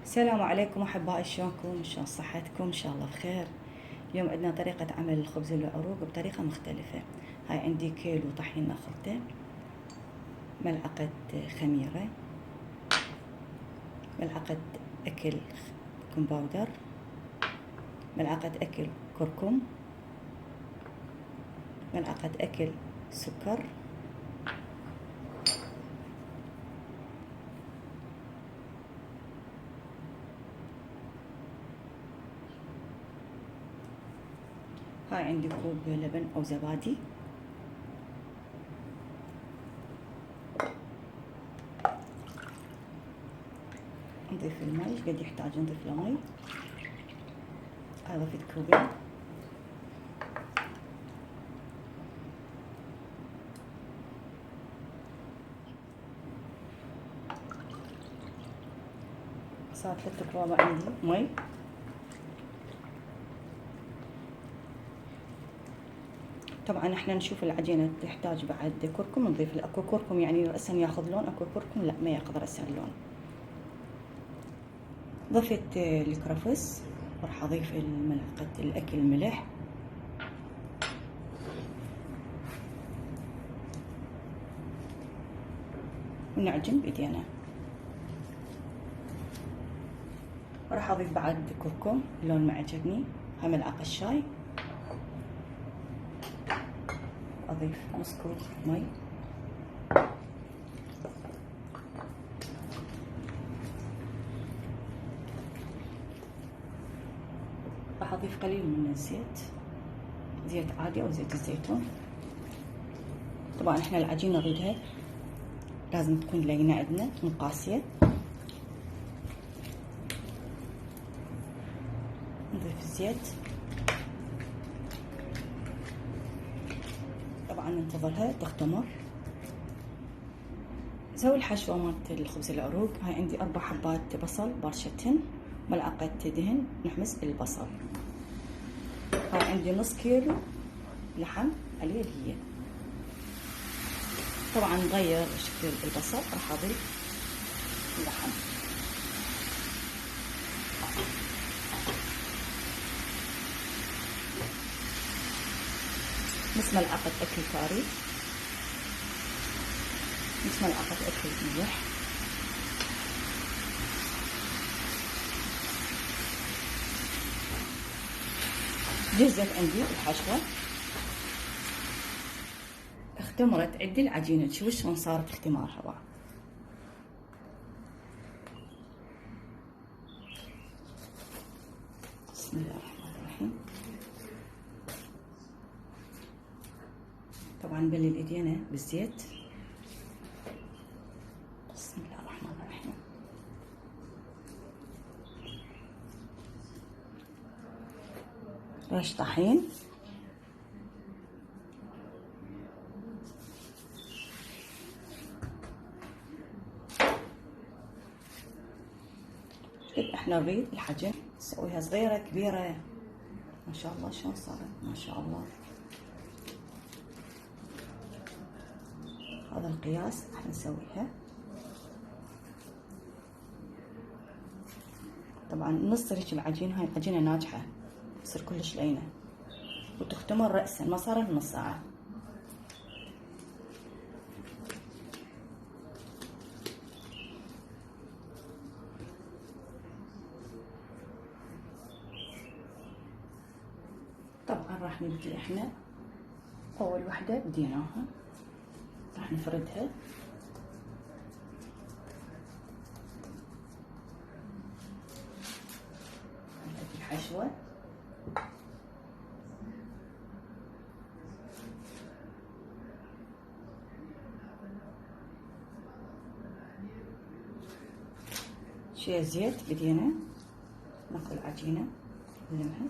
السلام عليكم احبائي، شلونكم؟ شلون صحتكم؟ ان شاء الله بخير. اليوم عندنا طريقة عمل الخبز العروق بطريقة مختلفة. هاي عندي كيلو طحين نخلته، ملعقة خميرة، ملعقة اكل كومباودر، ملعقة اكل كركم، ملعقة اكل سكر، هاي عندي كوب لبن او زبادي، نضيف المي قد يحتاج نضيف له مي. هاي ضفت كوبين. صار 3 كواب عندي مي. طبعا احنا نشوف العجينة تحتاج بعد كركم، نضيف له. اكو كركم يعني رأسا ياخذ لون، اكو كركم لا ما ياخذ رأسا اللون. ضفت الكرفس، راح اضيف ملعقة الاكل ملح، ونعجن بايدينا. راح اضيف بعد كركم، اللون ما عجبني. هاي ملعقة شاي. اضيف نص كوب مي، راح اضيف قليل من الزيت، زيت عادي او زيت الزيتون. طبعا احنا العجينة نريدها لازم تكون لينة عندنا، مو قاسية. نضيف الزيت، طبعا ننتظرها تختمر. نسوي الحشوة مالت الخبز العروق. هاي عندي 4 حبات بصل بارشتهن، ملعقة دهن نحمس البصل. هاي عندي نص كيلو لحم عليه دقيق. طبعا نغير شكل البصل، راح اضيف اللحم. نص ملعقة اكل كاري، نص ملعقة اكل ملح، جهزت عندي الحشوة. اختمرت عندي العجينة، شوفوا شلون صارت اختمارها بعد. بسم الله الرحمن الرحيم. طبعا نبلل ايدينا بالزيت. بسم الله الرحمن الرحيم. رش طحين، احنا نريد الحجم نسويها صغيرة كبيرة. ما شاء الله شلون صارت، ما شاء الله. هذا القياس راح نسويها. طبعا نص ريش العجين. هاي العجينة ناجحة، تصير كلش لينة وتختمر رأسا، ما صار لها نص ساعة. طبعا راح نبدي احنا اول وحدة بديناها، راح نفردها. نحط الحشوة، شوية زيت بدينا، ناخذ العجينة نلمها،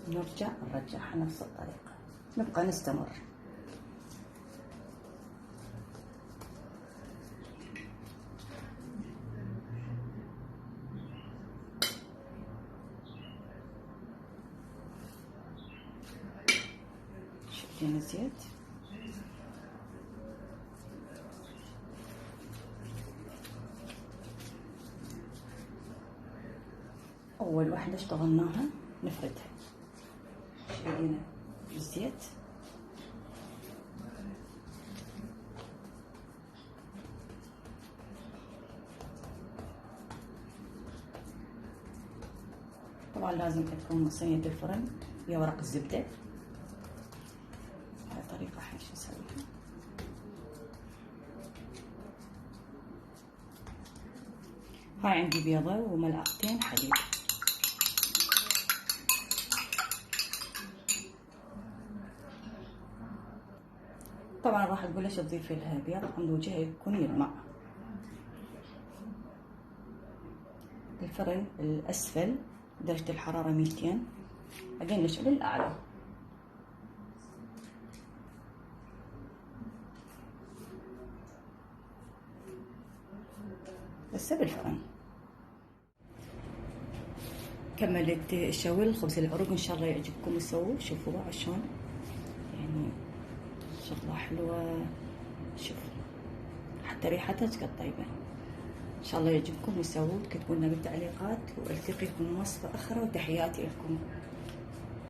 نرجعها نفس الطريقة، نبقى نستمر. شوية الزيت، اول واحدة اشتغلناها نفردها، شوية الزيت، طبعا لازم تكون صينية الفرن فيها ورق الزبدة. هاي طريقة حين شو نسويها. هاي عندي بيضة وملعقتين حليب. طبعا راح تقول ليش تضيفي لها بيض عند وجهها يكون يلمع. الفرن الأسفل درجة الحرارة 200، بعدين نشعل الأعلى. هسه بالفرن. كملت الشوي الخبز العروق، ان شاء الله يعجبكم وسووا. شوفوا بقى شلون يعني شغله حلوه، شوفوا حتى ريحتها كانت طيبه. ان شاء الله يعجبكم وسووا، تكتبوا لنا بالتعليقات، والتقيكم وصفه اخرى، وتحياتي لكم.